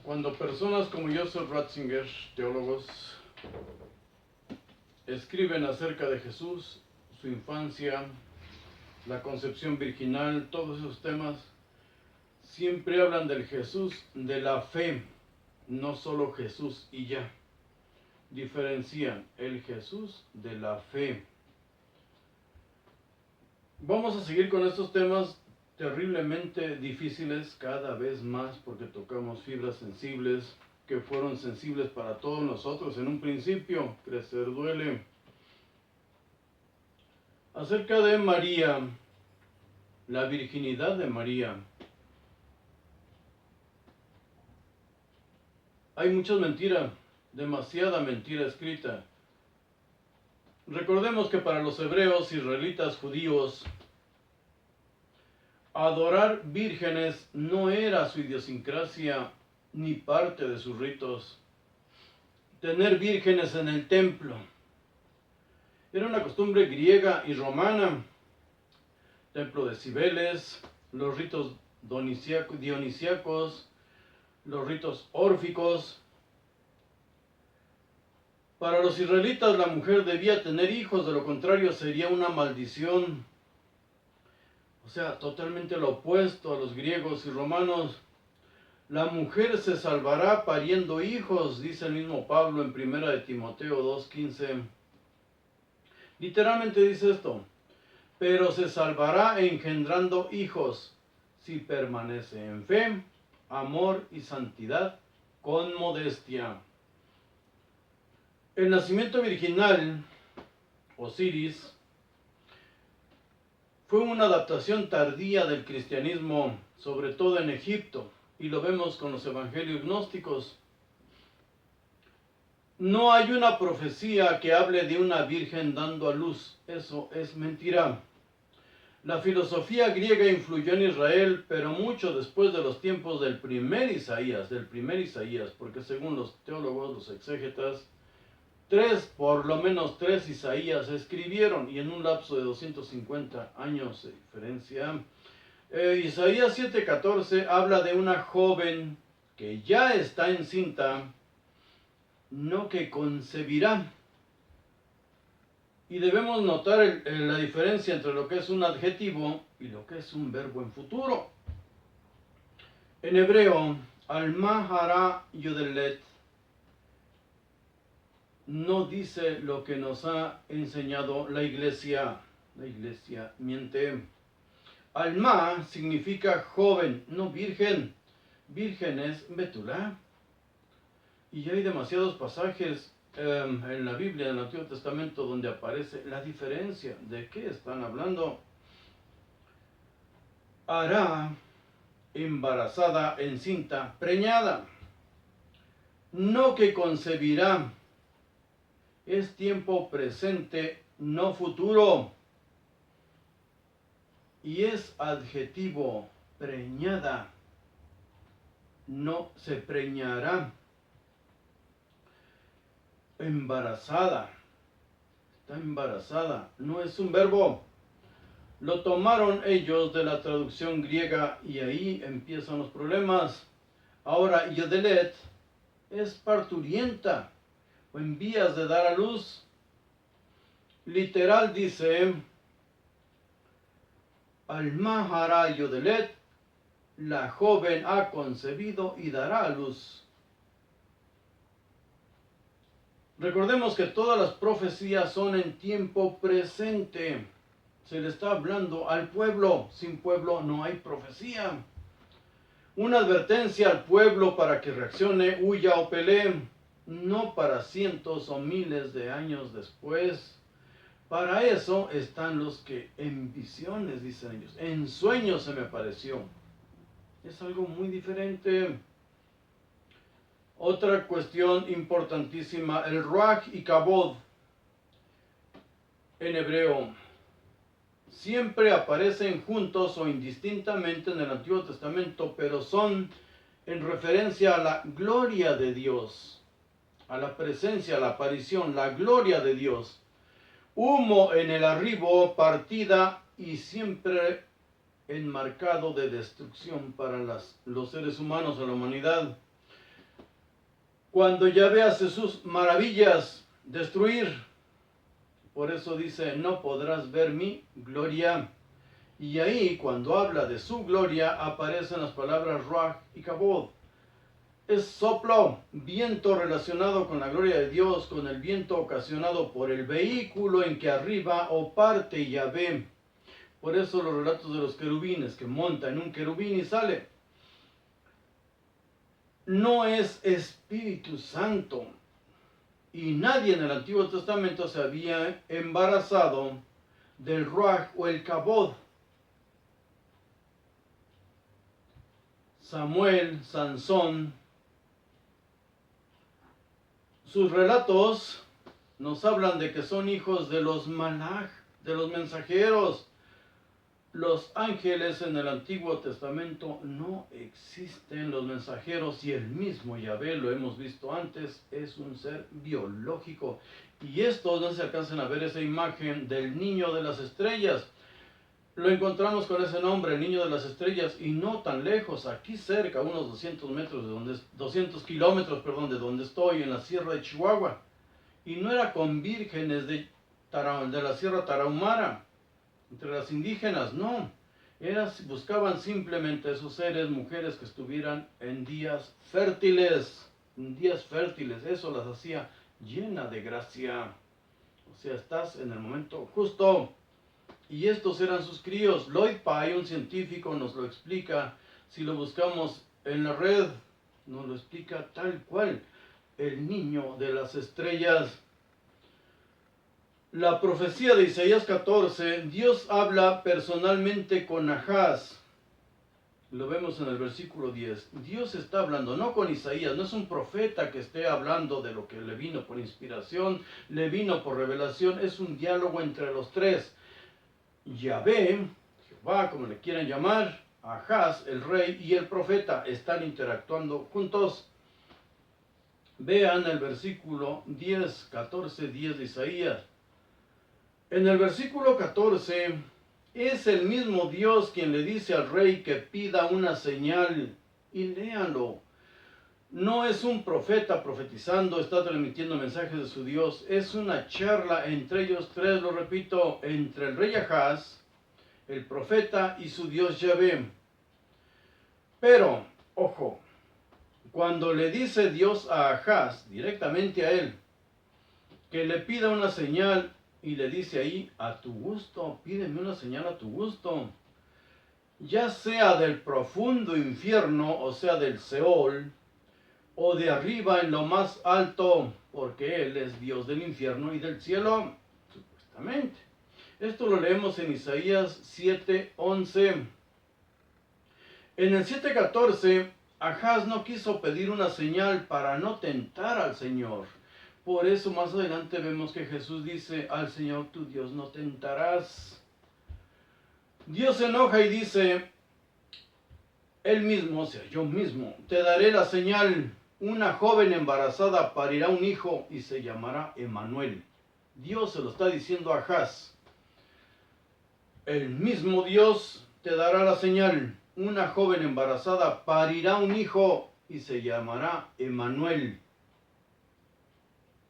Cuando personas como Joseph Ratzinger, teólogos, escriben acerca de Jesús, su infancia, la concepción virginal, todos esos temas, siempre hablan del Jesús de la fe, no solo Jesús y ya. Diferencian el Jesús de la fe. Vamos a seguir con estos temas terriblemente difíciles cada vez más porque tocamos fibras sensibles que fueron sensibles para todos nosotros en un principio. Crecer duele. Acerca de María, la virginidad de María. Hay muchas mentiras, demasiada mentira escrita. Recordemos que para los hebreos, israelitas, judíos, adorar vírgenes no era su idiosincrasia ni parte de sus ritos. Tener vírgenes en el templo era una costumbre griega y romana. Templo de Cibeles, los ritos dionisíacos, los ritos órficos. Para los israelitas la mujer debía tener hijos, de lo contrario sería una maldición. O sea, totalmente lo opuesto a los griegos y romanos. La mujer se salvará pariendo hijos, dice el mismo Pablo en 1 de Timoteo 2:15. Literalmente dice esto: pero se salvará engendrando hijos, si permanece en fe, amor y santidad, con modestia. El nacimiento virginal, Osiris, fue una adaptación tardía del cristianismo, sobre todo en Egipto, y lo vemos con los evangelios gnósticos. No hay una profecía que hable de una virgen dando a luz. Eso es mentira. La filosofía griega influyó en Israel, pero mucho después de los tiempos del primer Isaías, porque según los teólogos, los exégetas, por lo menos tres Isaías escribieron, y en un lapso de 250 años de diferencia. Isaías 7:14 habla de una joven que ya está encinta, no que concebirá. Y debemos notar la diferencia entre lo que es un adjetivo y lo que es un verbo en futuro. En hebreo, alma hara yodelet no dice lo que nos ha enseñado la iglesia. La iglesia miente. Alma significa joven, no virgen. Virgen es Betulá. Y hay demasiados pasajes en la Biblia, en el Antiguo Testamento, donde aparece la diferencia. ¿De qué están hablando? Hará, embarazada, encinta, preñada. No que concebirá. Es tiempo presente, no futuro. Y es adjetivo, preñada. No se preñará. Embarazada. Está embarazada. No es un verbo. Lo tomaron ellos de la traducción griega y ahí empiezan los problemas. Ahora, yodelet es parturienta o en vías de dar a luz. Literal dice, alma hara yodelet, la joven ha concebido y dará a luz. Recordemos que todas las profecías son en tiempo presente. Se le está hablando al pueblo. Sin pueblo no hay profecía. Una advertencia al pueblo para que reaccione, huya o pelee. No para cientos o miles de años después. Para eso están los que en visiones, dicen ellos. En sueños se me apareció. Es algo muy diferente. Otra cuestión importantísima, el ruach y kabod en hebreo siempre aparecen juntos o indistintamente en el Antiguo Testamento, pero son en referencia a la gloria de Dios, a la presencia, a la aparición, la gloria de Dios. Humo en el arribo, partida y siempre enmarcado de destrucción para los seres humanos, a la humanidad. Cuando Yahvé hace sus maravillas, destruir. Por eso dice, no podrás ver mi gloria. Y ahí, cuando habla de su gloria, aparecen las palabras Ruach y Kabod. Es soplo, viento relacionado con la gloria de Dios, con el viento ocasionado por el vehículo en que arriba o parte Yahvé. Por eso los relatos de los querubines, que monta en un querubín y sale. No es Espíritu Santo. Y nadie en el Antiguo Testamento se había embarazado del Ruach o el Kabod. Samuel, Sansón, sus relatos nos hablan de que son hijos de los malach, de los mensajeros. Los ángeles en el Antiguo Testamento no existen, los mensajeros, y el mismo Yahvé, lo hemos visto antes, es un ser biológico. Y estos no se alcanzan a ver esa imagen del niño de las estrellas. Lo encontramos con ese nombre, el niño de las estrellas, y no tan lejos, aquí cerca, unos 200 kilómetros, de donde estoy, en la Sierra de Chihuahua. Y no era con vírgenes de la Sierra Tarahumara, entre las indígenas, no. Buscaban simplemente esos seres, mujeres que estuvieran en días fértiles. Eso las hacía llena de gracia. O sea, estás en el momento justo. Y estos eran sus críos. Lloyd Pye, un científico, nos lo explica. Si lo buscamos en la red, nos lo explica tal cual. El niño de las estrellas. La profecía de Isaías 14, Dios habla personalmente con Ahaz. Lo vemos en el versículo 10. Dios está hablando, no con Isaías, no es un profeta que esté hablando de lo que le vino por inspiración, le vino por revelación, es un diálogo entre los tres. Yahvé, Jehová, como le quieran llamar, Ahaz, el rey, y el profeta están interactuando juntos. Vean el versículo 10, 14, 10 de Isaías. En el versículo 14, es el mismo Dios quien le dice al rey que pida una señal. Y léanlo. No es un profeta profetizando, está transmitiendo mensajes de su Dios. Es una charla entre ellos tres, lo repito, entre el rey Ahaz, el profeta y su Dios Yahvé. Pero, ojo, cuando le dice Dios a Ahaz, directamente a él, que le pida una señal, y le dice ahí, a tu gusto, pídeme una señal a tu gusto. Ya sea del profundo infierno, o sea del Seol, o de arriba en lo más alto, porque Él es Dios del infierno y del cielo, supuestamente. Esto lo leemos en Isaías 7:11. En el 7:14, Ahaz no quiso pedir una señal para no tentar al Señor. Por eso más adelante vemos que Jesús dice, al Señor tu Dios no tentarás. Dios se enoja y dice, Él mismo, o sea, yo mismo, te daré la señal. Una joven embarazada parirá un hijo y se llamará Emmanuel. Dios se lo está diciendo a Ahaz. El mismo Dios te dará la señal. Una joven embarazada parirá un hijo y se llamará Emmanuel.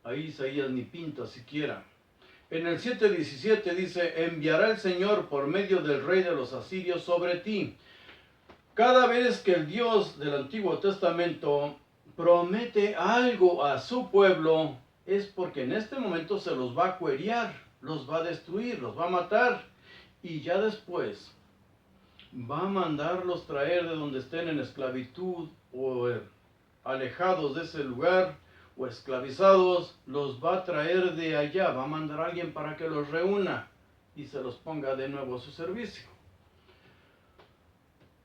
Ahí Isaías ni pinta siquiera. En el 7:17 dice, enviará el Señor por medio del rey de los asirios sobre ti. Cada vez que el Dios del Antiguo Testamento promete algo a su pueblo, es porque en este momento se los va a cuerear, los va a destruir, los va a matar. Y ya después va a mandarlos traer de donde estén en esclavitud o alejados de ese lugar o esclavizados, los va a traer de allá, va a mandar a alguien para que los reúna y se los ponga de nuevo a su servicio.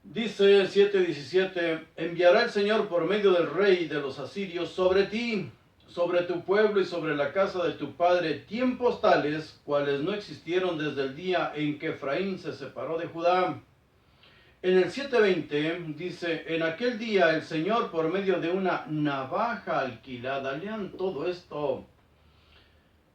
Dice el 7:17, enviará el Señor por medio del rey de los asirios sobre ti, sobre tu pueblo y sobre la casa de tu padre, tiempos tales cuales no existieron desde el día en que Efraín se separó de Judá. En el 7:20 dice, en aquel día el Señor por medio de una navaja alquilada, lean todo esto.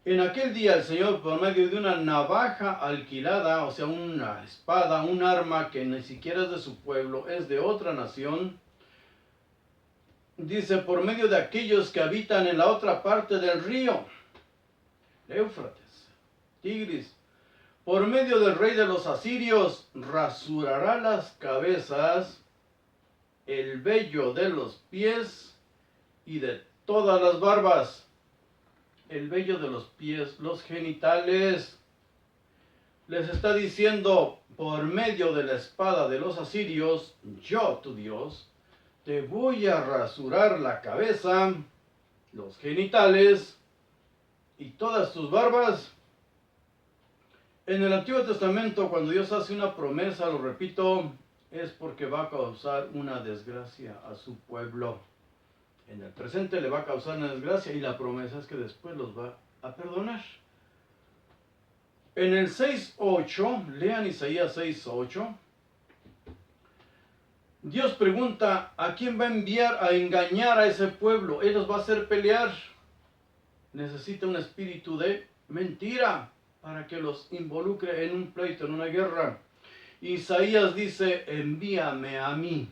En aquel día el Señor por medio de una navaja alquilada, o sea, una espada, un arma que ni siquiera es de su pueblo, es de otra nación, dice, por medio de aquellos que habitan en la otra parte del río, Éufrates, Tigris, por medio del rey de los asirios, rasurará las cabezas, el vello de los pies y de todas las barbas. El vello de los pies, los genitales. Les está diciendo, por medio de la espada de los asirios, yo, tu Dios, te voy a rasurar la cabeza, los genitales y todas tus barbas. En el Antiguo Testamento, cuando Dios hace una promesa, lo repito, es porque va a causar una desgracia a su pueblo. En el presente le va a causar una desgracia y la promesa es que después los va a perdonar. En el 6:8, lean Isaías 6:8, Dios pregunta a quién va a enviar a engañar a ese pueblo. Él los va a hacer pelear. Necesita un espíritu de mentira para que los involucre en un pleito, en una guerra. Isaías dice, envíame a mí.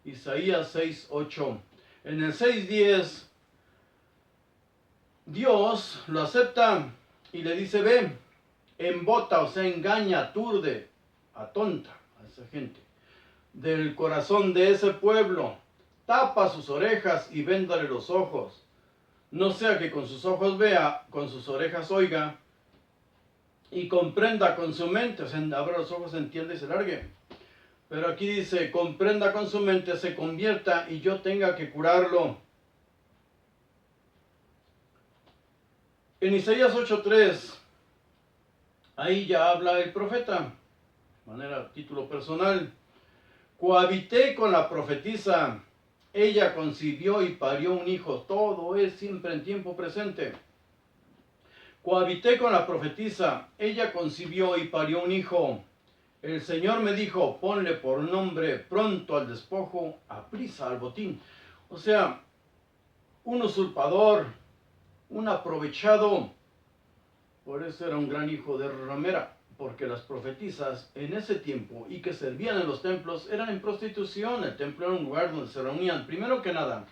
Isaías 6:8. En el 6:10, Dios lo acepta y le dice, ve, embota, o sea, engaña, aturde, atonta a esa gente del corazón de ese pueblo, tapa sus orejas y véndale los ojos, no sea que con sus ojos vea, con sus orejas oiga, y comprenda con su mente, o sea, abra los ojos, entiende y se largue. Pero aquí dice, comprenda con su mente, se convierta y yo tenga que curarlo. En Isaías 8:3, ahí ya habla el profeta, de manera, título personal. Cohabité con la profetisa, ella concibió y parió un hijo. Todo es siempre en tiempo presente. Cohabité con la profetisa, ella concibió y parió un hijo. El Señor me dijo, ponle por nombre pronto al despojo, aprisa al botín. O sea, un usurpador, un aprovechado. Por eso era un gran hijo de ramera, porque las profetisas en ese tiempo y que servían en los templos eran en prostitución. El templo era un lugar donde se reunían. Primero que nada,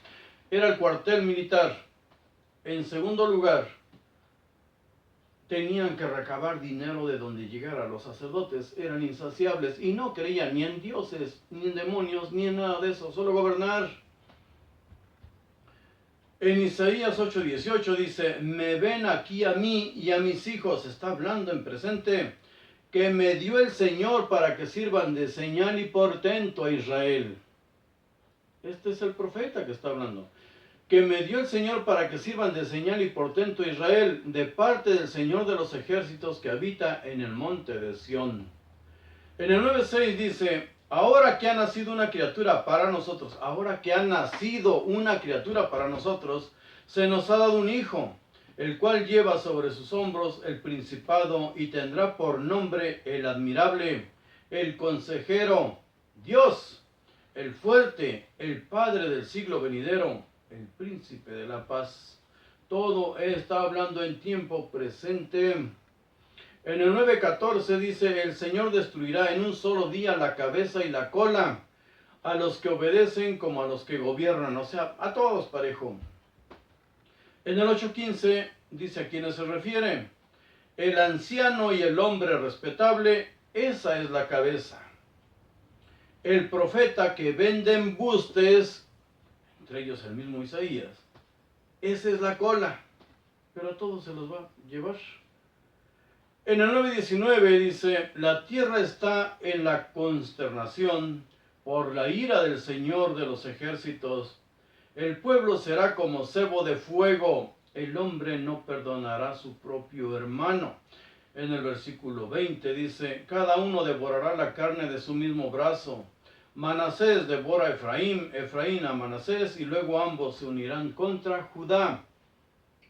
era el cuartel militar. En segundo lugar, tenían que recabar dinero de donde llegara. Los sacerdotes eran insaciables y no creían ni en dioses, ni en demonios, ni en nada de eso, solo gobernar. En Isaías 8:18 dice, me ven aquí a mí y a mis hijos, está hablando en presente, que me dio el Señor para que sirvan de señal y portento a Israel. Este es el profeta que está hablando. Que me dio el Señor para que sirvan de señal y portento a Israel, de parte del Señor de los ejércitos que habita en el monte de Sión. En el 9:6 dice, ahora que ha nacido una criatura para nosotros, ahora que ha nacido una criatura para nosotros, se nos ha dado un hijo, el cual lleva sobre sus hombros el principado y tendrá por nombre el admirable, el consejero, Dios, el fuerte, el Padre del siglo venidero, el príncipe de la paz. Todo está hablando en tiempo presente. En el 9:14 dice, el Señor destruirá en un solo día la cabeza y la cola, a los que obedecen como a los que gobiernan, o sea, a todos parejo. En el 8:15 dice a quiénes se refiere. El anciano y el hombre respetable, esa es la cabeza. El profeta que vende embustes, entre ellos el mismo Isaías, esa es la cola, pero a todos se los va a llevar. En el 9:19 dice, la tierra está en la consternación por la ira del Señor de los ejércitos. El pueblo será como cebo de fuego, el hombre no perdonará a su propio hermano. En el versículo 20 dice, cada uno devorará la carne de su mismo brazo. Manasés devora a Efraín, Efraín a Manasés, y luego ambos se unirán contra Judá.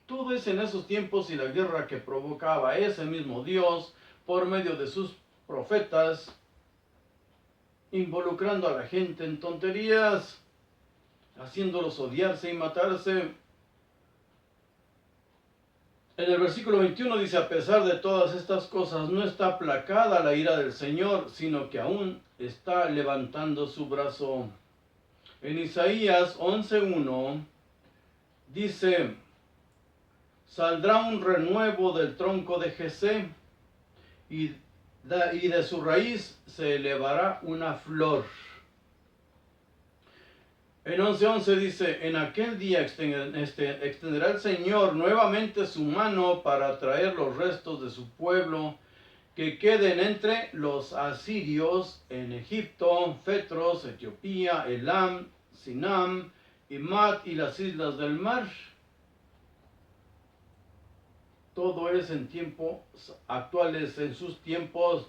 Todo es en esos tiempos y la guerra que provocaba ese mismo Dios por medio de sus profetas, involucrando a la gente en tonterías, haciéndolos odiarse y matarse. En el versículo 21 dice, a pesar de todas estas cosas, no está aplacada la ira del Señor, sino que aún está levantando su brazo. En Isaías 11:1 dice, saldrá un renuevo del tronco de Jesé, y de su raíz se elevará una flor. En 11:11 dice, en aquel día extenderá el Señor nuevamente su mano para traer los restos de su pueblo que queden entre los asirios en Egipto, Fetros, Etiopía, Elam, Sinam, Imat y las islas del mar. Todo es en tiempos actuales, en sus tiempos.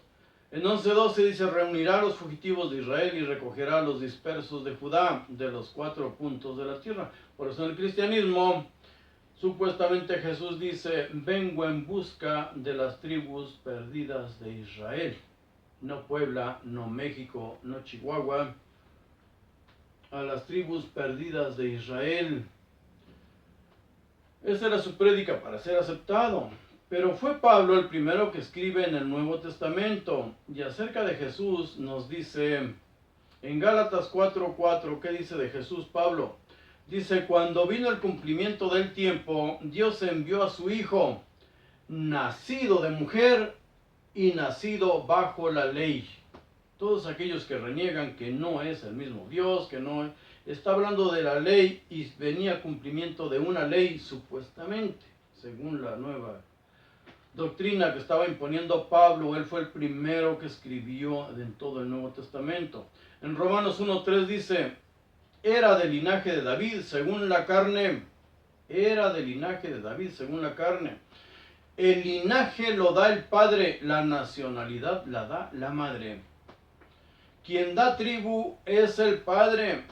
En 11:12 dice, reunirá a los fugitivos de Israel y recogerá a los dispersos de Judá de los 4 puntos de la tierra. Por eso en el cristianismo, supuestamente Jesús dice, vengo en busca de las tribus perdidas de Israel. No Puebla, no México, no Chihuahua. A las tribus perdidas de Israel. Esa era su prédica para ser aceptado. Pero fue Pablo el primero que escribe en el Nuevo Testamento. Y acerca de Jesús nos dice en Gálatas 4:4, ¿qué dice de Jesús Pablo? Dice, cuando vino el cumplimiento del tiempo, Dios envió a su Hijo, nacido de mujer y nacido bajo la ley. Todos aquellos que reniegan que no es el mismo Dios, que no está hablando de la ley y venía cumplimiento de una ley supuestamente, según la nueva doctrina que estaba imponiendo Pablo. Él fue el primero que escribió en todo el Nuevo Testamento. En Romanos 1:3 dice, era del linaje de David según la carne. Era del linaje de David según la carne. El linaje lo da el padre, la nacionalidad la da la madre. Quien da tribu es el padre.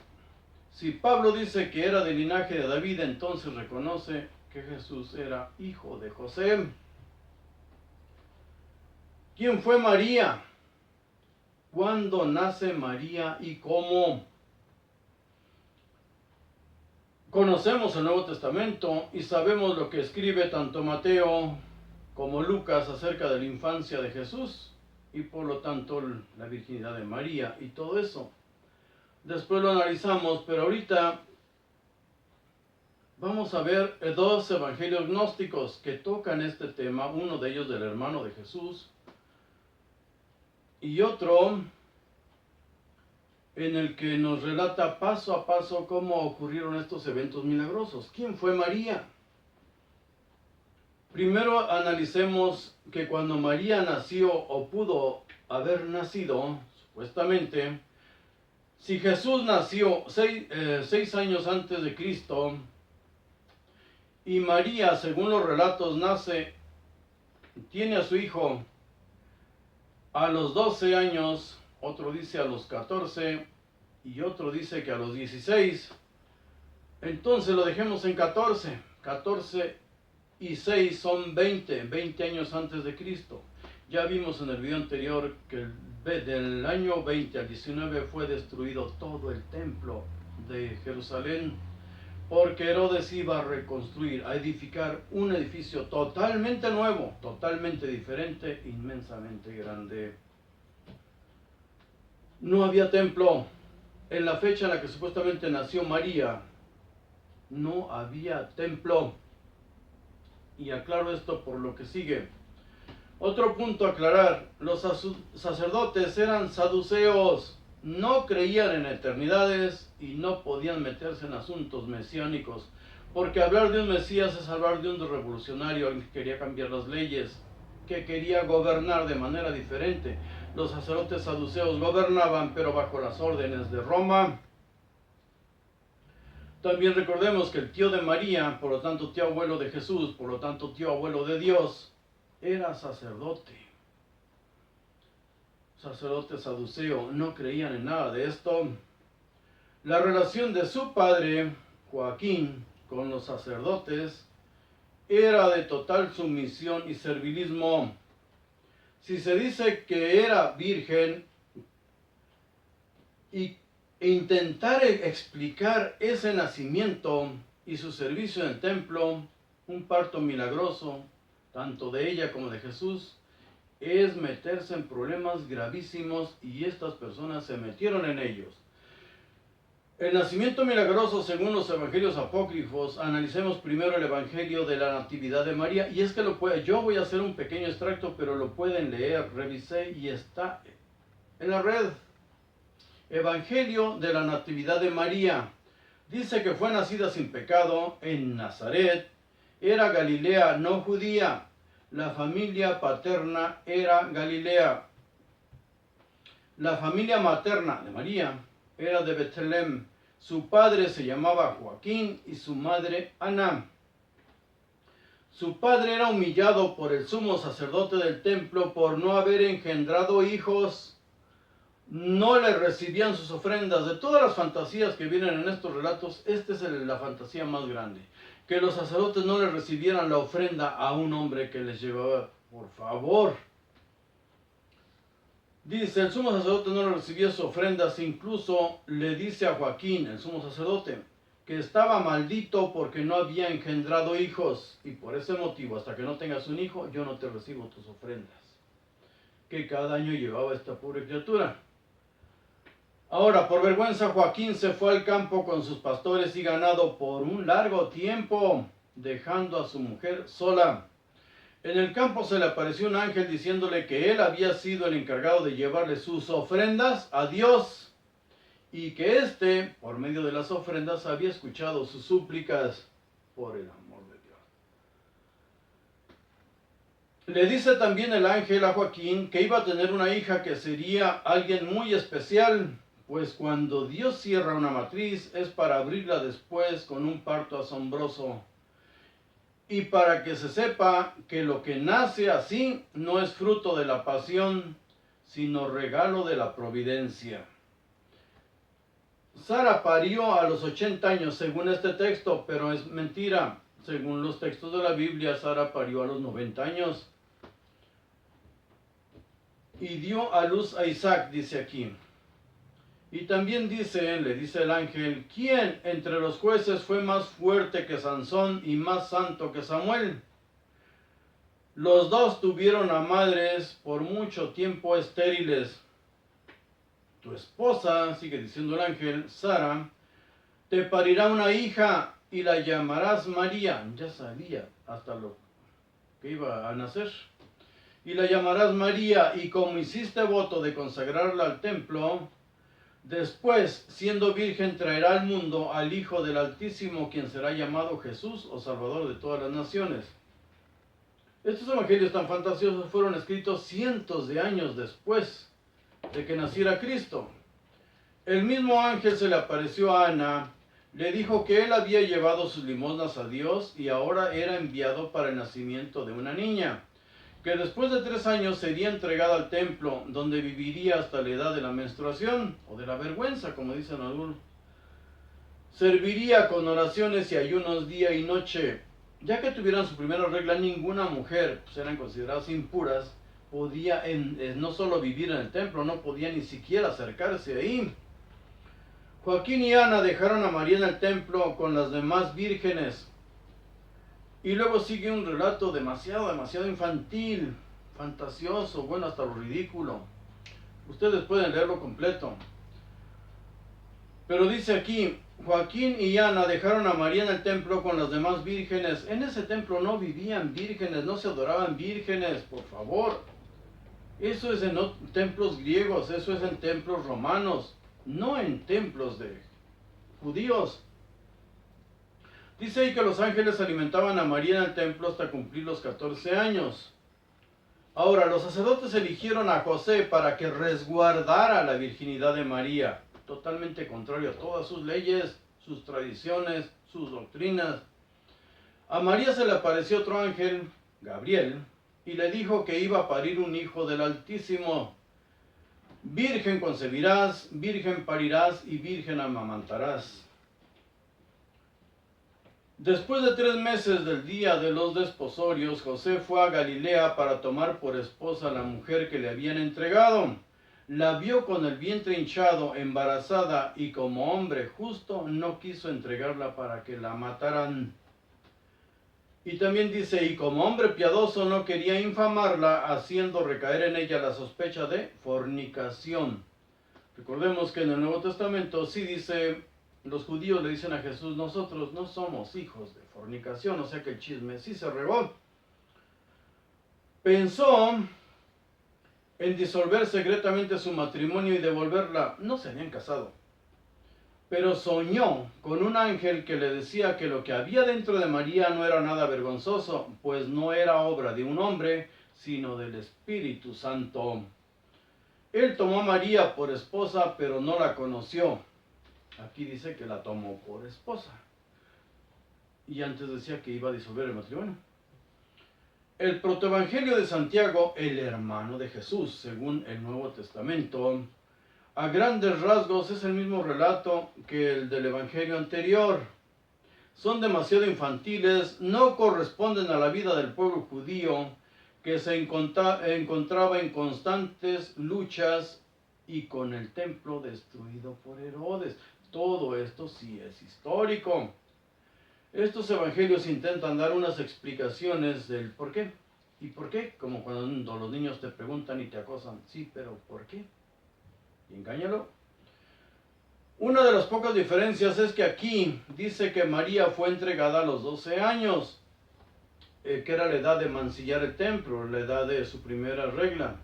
Si Pablo dice que era del linaje de David, entonces reconoce que Jesús era hijo de José. ¿Quién fue María? ¿Cuándo nace María y cómo? Conocemos el Nuevo Testamento y sabemos lo que escribe tanto Mateo como Lucas acerca de la infancia de Jesús y por lo tanto la virginidad de María y todo eso. Después lo analizamos, pero ahorita vamos a ver dos evangelios gnósticos que tocan este tema, uno de ellos del hermano de Jesús y otro en el que nos relata paso a paso cómo ocurrieron estos eventos milagrosos. ¿Quién fue María? Primero analicemos que cuando María nació o pudo haber nacido, supuestamente, si Jesús nació 6 años antes de Cristo y María, según los relatos, tiene a su hijo a los 12 años, otro dice a los 14 y otro dice que a los 16. Entonces lo dejemos en 14. 14 y 6 son 20 años antes de Cristo. Ya vimos en el video anterior que del año 20 al 19 fue destruido todo el templo de Jerusalén porque Herodes iba a reconstruir, a edificar un edificio totalmente nuevo, totalmente diferente, inmensamente grande. No había templo. En la fecha en la que supuestamente nació María, no había templo. Y aclaro esto por lo que sigue. Otro punto a aclarar, los sacerdotes eran saduceos, no creían en eternidades y no podían meterse en asuntos mesiánicos, porque hablar de un Mesías es hablar de un revolucionario, alguien que quería cambiar las leyes, que quería gobernar de manera diferente. Los sacerdotes saduceos gobernaban, pero bajo las órdenes de Roma. También recordemos que el tío de María, por lo tanto tío abuelo de Jesús, por lo tanto tío abuelo de Dios, era sacerdote. Sacerdote saduceo, no creían en nada de esto. La relación de su padre, Joaquín, con los sacerdotes era de total sumisión y servilismo. Si se dice que era virgen e intentar explicar ese nacimiento y su servicio en el templo, un parto milagroso, tanto de ella como de Jesús, es meterse en problemas gravísimos y estas personas se metieron en ellos. El nacimiento milagroso según los evangelios apócrifos. Analicemos primero el evangelio de la Natividad de María. Y es que yo voy a hacer un pequeño extracto, pero lo pueden leer. Revisé y está en la red. Evangelio de la Natividad de María. Dice que fue nacida sin pecado en Nazaret. Era Galilea, no judía. La familia paterna era Galilea. La familia materna de María era de Betlem. Su padre se llamaba Joaquín y su madre Ana. Su padre era humillado por el sumo sacerdote del templo por no haber engendrado hijos. No le recibían sus ofrendas. De todas las fantasías que vienen en estos relatos, esta es la fantasía más grande. Que los sacerdotes no le recibieran la ofrenda a un hombre que les llevaba. Por favor. Dice, el sumo sacerdote no le recibía sus ofrendas, incluso le dice a Joaquín, el sumo sacerdote, que estaba maldito porque no había engendrado hijos, y por ese motivo, hasta que no tengas un hijo, yo no te recibo tus ofrendas. Que cada año llevaba esta pobre criatura. Ahora, por vergüenza, Joaquín se fue al campo con sus pastores y ganado por un largo tiempo, dejando a su mujer sola. En el campo se le apareció un ángel diciéndole que él había sido el encargado de llevarle sus ofrendas a Dios y que éste, por medio de las ofrendas, había escuchado sus súplicas por el amor de Dios. Le dice también el ángel a Joaquín que iba a tener una hija que sería alguien muy especial, pues cuando Dios cierra una matriz es para abrirla después con un parto asombroso. Y para que se sepa que lo que nace así no es fruto de la pasión, sino regalo de la providencia. Sara parió a los 80 años según este texto, pero es mentira. Según los textos de la Biblia, Sara parió a los 90 años. Y dio a luz a Isaac, dice aquí. Y también le dice el ángel, ¿quién entre los jueces fue más fuerte que Sansón y más santo que Samuel? Los dos tuvieron a madres por mucho tiempo estériles. Tu esposa, sigue diciendo el ángel, Sara, te parirá una hija y la llamarás María. Ya sabía hasta lo que iba a nacer. Y la llamarás María, y como hiciste voto de consagrarla al templo, después, siendo virgen, traerá al mundo al Hijo del Altísimo, quien será llamado Jesús o Salvador de todas las naciones. Estos evangelios tan fantasiosos fueron escritos cientos de años después de que naciera Cristo. El mismo ángel se le apareció a Ana, le dijo que él había llevado sus limosnas a Dios y ahora era enviado para el nacimiento de una niña, que después de 3 años sería entregada al templo, donde viviría hasta la edad de la menstruación, o de la vergüenza, como dicen algunos. Serviría con oraciones y ayunos día y noche. Ya que tuvieran su primera regla, ninguna mujer, pues eran consideradas impuras, podía no solo vivir en el templo, no podía ni siquiera acercarse ahí. Joaquín y Ana dejaron a María en el templo con las demás vírgenes. Y luego sigue un relato demasiado infantil, fantasioso, bueno, hasta lo ridículo. Ustedes pueden leerlo completo. Pero dice aquí, Joaquín y Ana dejaron a María en el templo con las demás vírgenes. En ese templo no vivían vírgenes, no se adoraban vírgenes, por favor. Eso es en templos griegos, eso es en templos romanos, no en templos de judíos. Dice ahí que los ángeles alimentaban a María en el templo hasta cumplir los 14 años. Ahora, los sacerdotes eligieron a José para que resguardara la virginidad de María, totalmente contrario a todas sus leyes, sus tradiciones, sus doctrinas. A María se le apareció otro ángel, Gabriel, y le dijo que iba a parir un hijo del Altísimo. Virgen concebirás, virgen parirás y virgen amamantarás. Después de 3 meses del día de los desposorios, José fue a Galilea para tomar por esposa a la mujer que le habían entregado. La vio con el vientre hinchado, embarazada, y como hombre justo no quiso entregarla para que la mataran. Y también dice, y como hombre piadoso no quería infamarla, haciendo recaer en ella la sospecha de fornicación. Recordemos que en el Nuevo Testamento sí dice los judíos le dicen a Jesús, nosotros no somos hijos de fornicación, o sea que el chisme sí se regó. Pensó en disolver secretamente su matrimonio y devolverla. No se habían casado, pero soñó con un ángel que le decía que lo que había dentro de María no era nada vergonzoso, pues no era obra de un hombre, sino del Espíritu Santo. Él tomó a María por esposa, pero no la conoció. Aquí dice que la tomó por esposa. Y antes decía que iba a disolver el matrimonio. El protoevangelio de Santiago, el hermano de Jesús, según el Nuevo Testamento, a grandes rasgos es el mismo relato que el del evangelio anterior. Son demasiado infantiles, no corresponden a la vida del pueblo judío, que se encontraba en constantes luchas y con el templo destruido por Herodes. Todo esto sí es histórico. Estos evangelios intentan dar unas explicaciones del por qué. ¿Y por qué? Como cuando los niños te preguntan y te acosan. Sí, pero ¿por qué? Y engáñalo. Una de las pocas diferencias es que aquí dice que María fue entregada a los 12 años, que era la edad de mancillar el templo, la edad de su primera regla.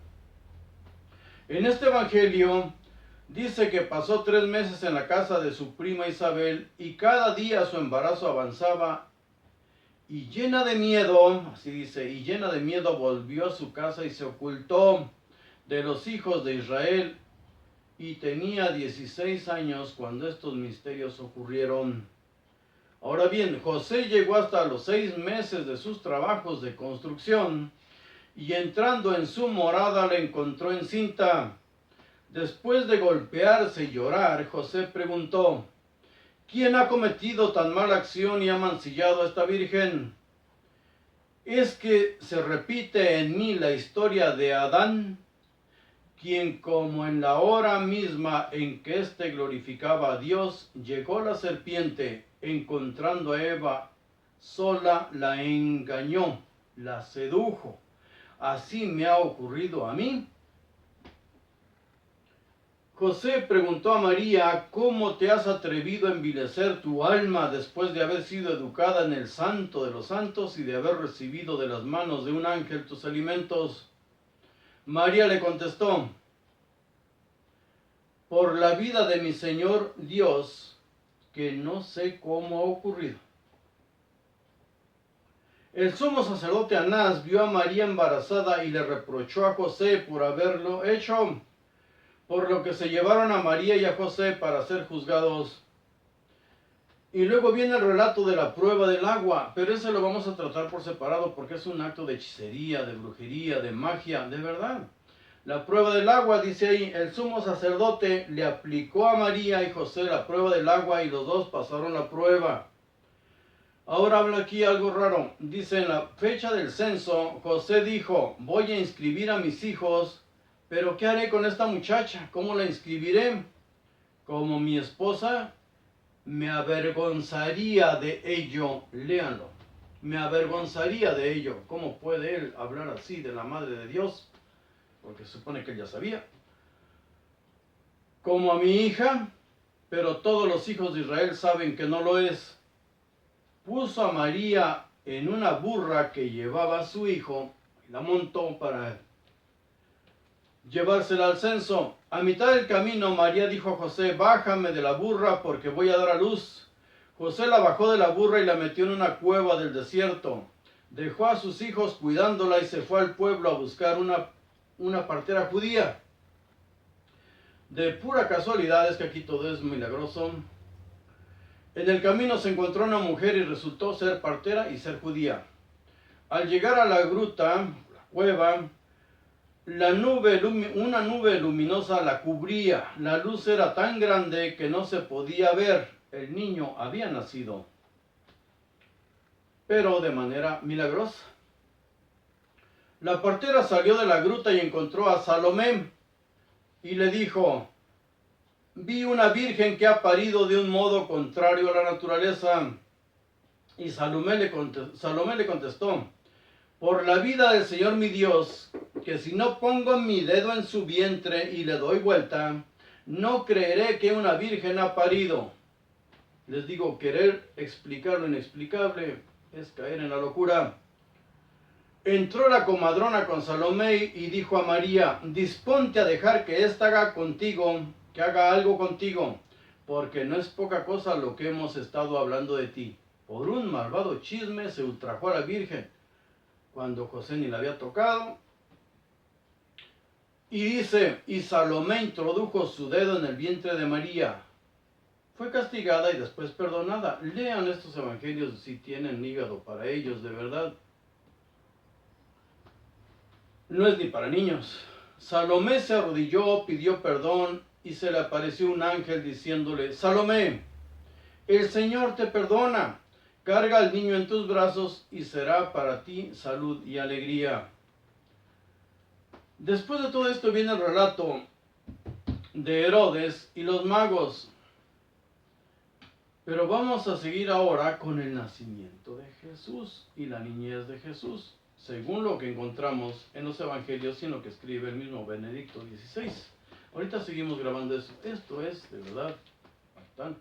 En este evangelio dice que pasó 3 meses en la casa de su prima Isabel y cada día su embarazo avanzaba y llena de miedo, así dice, y llena de miedo volvió a su casa y se ocultó de los hijos de Israel y tenía 16 años cuando estos misterios ocurrieron. Ahora bien, José llegó hasta los 6 meses de sus trabajos de construcción y entrando en su morada la encontró encinta. Después de golpearse y llorar, José preguntó, ¿quién ha cometido tan mala acción y ha mancillado a esta virgen? ¿Es que se repite en mí la historia de Adán, quien como en la hora misma en que éste glorificaba a Dios, llegó la serpiente, encontrando a Eva sola, la engañó, la sedujo? ¿Así me ha ocurrido a mí? José preguntó a María, ¿cómo te has atrevido a envilecer tu alma después de haber sido educada en el santo de los santos y de haber recibido de las manos de un ángel tus alimentos? María le contestó, por la vida de mi Señor Dios, que no sé cómo ha ocurrido. El sumo sacerdote Anás vio a María embarazada y le reprochó a José por haberlo hecho, por lo que se llevaron a María y a José para ser juzgados. Y luego viene el relato de la prueba del agua, pero ese lo vamos a tratar por separado porque es un acto de hechicería, de brujería, de magia, de verdad. La prueba del agua, dice ahí, el sumo sacerdote le aplicó a María y José la prueba del agua y los dos pasaron la prueba. Ahora habla aquí algo raro. Dice, en la fecha del censo, José dijo, voy a inscribir a mis hijos, pero ¿qué haré con esta muchacha? ¿Cómo la inscribiré? Como mi esposa, me avergonzaría de ello. Léanlo. Me avergonzaría de ello. ¿Cómo puede él hablar así de la Madre de Dios? Porque se supone que él ya sabía. Como a mi hija, pero todos los hijos de Israel saben que no lo es. Puso a María en una burra que llevaba a su hijo y la montó para llevársela al censo. A mitad del camino María dijo a José, bájame de la burra porque voy a dar a luz. José la bajó de la burra y la metió en una cueva del desierto. Dejó a sus hijos cuidándola y se fue al pueblo a buscar una partera judía. De pura casualidad, es que aquí todo es milagroso. En el camino se encontró una mujer y resultó ser partera y ser judía. Al llegar a la gruta, la cueva, una nube luminosa la cubría. La luz era tan grande que no se podía ver. El niño había nacido, pero de manera milagrosa. La partera salió de la gruta y encontró a Salomé y le dijo, vi una virgen que ha parido de un modo contrario a la naturaleza. Y Salomé le contestó, por la vida del Señor mi Dios, que si no pongo mi dedo en su vientre y le doy vuelta, no creeré que una virgen ha parido. Les digo, querer explicar lo inexplicable es caer en la locura. Entró la comadrona con Salomé y dijo a María, disponte a dejar que ésta haga contigo, que haga algo contigo, porque no es poca cosa lo que hemos estado hablando de ti. Por un malvado chisme se ultrajó a la Virgen, cuando José ni la había tocado. Y dice, y Salomé introdujo su dedo en el vientre de María. Fue castigada y después perdonada. Lean estos evangelios si tienen hígado para ellos, de verdad. No es ni para niños. Salomé se arrodilló, pidió perdón y se le apareció un ángel diciéndole, Salomé, el Señor te perdona. Carga al niño en tus brazos y será para ti salud y alegría. Después de todo esto viene el relato de Herodes y los magos. Pero vamos a seguir ahora con el nacimiento de Jesús y la niñez de Jesús, según lo que encontramos en los evangelios y en lo que escribe el mismo Benedicto XVI. Ahorita seguimos grabando eso. Esto es de verdad bastante.